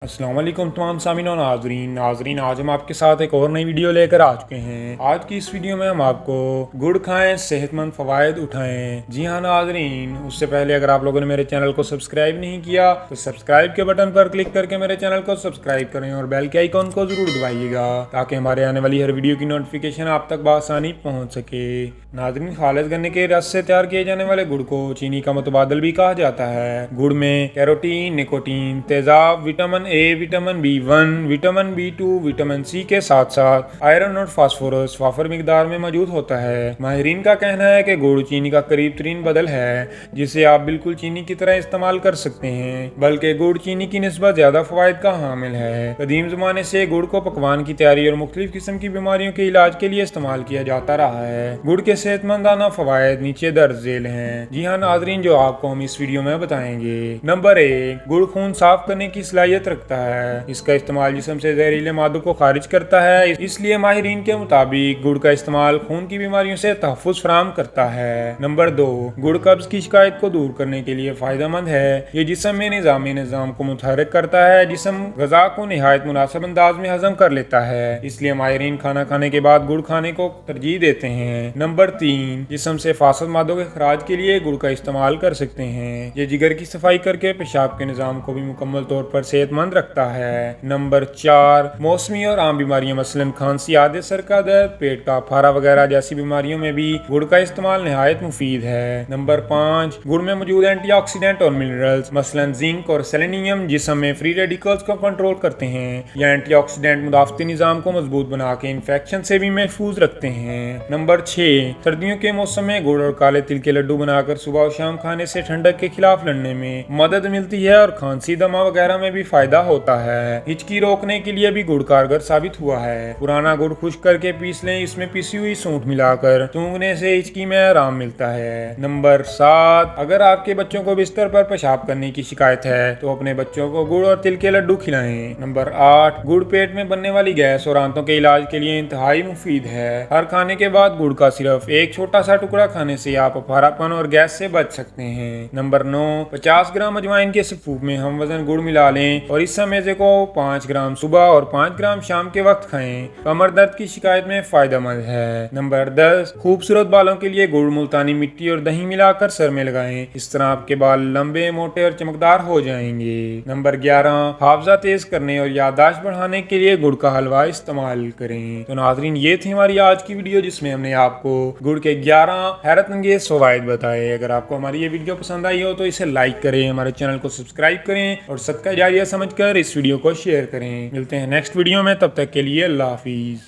السلام علیکم تمام سامعین و ناظرین آج ہم آپ کے ساتھ ایک اور نئی ویڈیو لے کر آ چکے ہیں۔ آج کی اس ویڈیو میں ہم آپ کو گڑ کھائیں صحت مند فوائد اٹھائیں۔ جی ہاں ناظرین، اس سے پہلے اگر آپ لوگوں نے میرے چینل کو سبسکرائب نہیں کیا تو سبسکرائب کے بٹن پر کلک کر کے میرے چینل کو سبسکرائب کریں اور بیل کے آئیکن کو ضرور دبائیے گا تاکہ ہمارے آنے والی ہر ویڈیو کی نوٹیفیکیشن آپ تک بآسانی پہنچ سکے۔ ناظرین، خالص گنے کے رس سے تیار کیے جانے والے گڑ کو چینی کا متبادل بھی کہا جاتا ہے۔ گڑ میں کیروٹین، نکوٹین، تیزاب، vitamin A, vitamin B1، vitamin B2، vitamin C کے ساتھ ساتھ آئرن اور فاسفورس وافر مقدار میں موجود ہوتا ہے۔ ماہرین کا کہنا ہے کہ گڑ چینی کا قریب ترین بدل ہے جسے آپ بالکل چینی کی طرح استعمال کر سکتے ہیں، بلکہ گڑ چینی کی نسبت زیادہ فوائد کا حامل ہے۔ قدیم زمانے سے گڑ کو پکوان کی تیاری اور مختلف قسم کی بیماریوں کے علاج کے لیے استعمال کیا جاتا رہا ہے۔ گڑ کے صحت مندانہ فوائد نیچے درج ذیل ہیں۔ جی ہاں ناظرین، جو آپ کو ہم اس ویڈیو میں بتائیں گے۔ نمبر 1، گڑ خون صاف کرنے کی صلاحیت رکھتا ہے۔ اس کا استعمال جسم سے زہریلے مادوں کو خارج کرتا ہے، اس لیے ماہرین کے مطابق گڑ کا استعمال خون کی بیماریوں سے تحفظ فراہم کرتا ہے۔ نمبر 2، گڑ قبض کی شکایت کو دور کرنے کے لیے فائدہ مند ہے۔ یہ جسم میں نظام کو متحرک کرتا ہے، جسم غذا کو نہایت مناسب انداز میں ہضم کر لیتا ہے، اس لیے ماہرین کھانا کھانے کے بعد گڑ کھانے کو ترجیح دیتے ہیں۔ نمبر 3، جسم سے فاسد مادوں کے اخراج کے لیے گڑ کا استعمال کر سکتے ہیں۔ یہ جگر کی صفائی کر کے پیشاب کے نظام کو بھی مکمل طور پر صحت مند رکھتا ہے۔ نمبر 4، موسمی اور عام بیماریاں مثلاً کھانسی، عادے، سر کا درد، پیٹ کا پھارا وغیرہ جیسی بیماریوں میں بھی گڑ کا استعمال نہایت مفید ہے۔ نمبر 5، گڑ میں موجود اینٹی آکسیڈنٹ اور منرلز مثلاً زنک اور سیلینیم جسم میں فری ریڈیکلز کو کنٹرول کرتے ہیں۔ یہ اینٹی آکسیڈنٹ مدافعتی نظام کو مضبوط بنا کے انفیکشن سے بھی محفوظ رکھتے ہیں۔ نمبر 6، سردیوں کے موسم میں گڑ اور کالے تل کے لڈو بنا کر صبح و شام کھانے سے ٹھنڈک کے خلاف لڑنے میں مدد ملتی ہے اور کھانسی، دمہ وغیرہ میں بھی فائدہ ہوتا ہے۔ ہچکی روکنے کے لیے بھی گڑ کارگر ثابت ہوا ہے۔ پرانا گڑ خشک کر کے پیس لیں، اس میں پیسی ہوئی سونٹھ ملا کر سونگھنے سے ہچکی میں آرام ملتا ہے۔ نمبر 7، اگر آپ کے بچوں کو بستر پر پیشاب کرنے کی شکایت ہے تو اپنے بچوں کو گڑ اور تل کے لڈو کھلائیں۔ نمبر 8، گڑ پیٹ میں بننے والی گیس اور آنتوں کے علاج کے لیے انتہائی مفید ہے۔ ہر کھانے کے بعد گڑ کا صرف ایک چھوٹا سا ٹکڑا کھانے سے آپ پھاراپن اور گیس سے بچ سکتے ہیں۔ نمبر 9، 50 گرام اجوائن کے سفوف میں ہم وزن گڑ ملا لیں اور اس میزے کو 5 گرام صبح اور 5 گرام شام کے وقت کھائیں۔ کمر درد کی شکایت میں فائدہ مند ہے۔ نمبر 10، خوبصورت بالوں کے لیے گڑ، ملتانی مٹی اور دہی ملا کر سر میں لگائیں، اس طرح آپ کے بال لمبے، موٹے اور چمکدار ہو جائیں گے۔ نمبر 11، حافظہ تیز کرنے اور یادداشت بڑھانے کے لیے گڑ کا حلوہ استعمال کریں۔ تو ناظرین، یہ تھی ہماری آج کی ویڈیو جس میں ہم نے آپ کو گڑ کے 11 حیرت انگیز فوائد بتائے۔ اگر آپ کو ہماری یہ ویڈیو پسند آئی ہو تو اسے لائک کریں، ہمارے چینل کو سبسکرائب کریں اور صدقہ جاریہ سمجھ کر اس ویڈیو کو شیئر کریں۔ ملتے ہیں نیکسٹ ویڈیو میں، تب تک کے لیے اللہ حافظ۔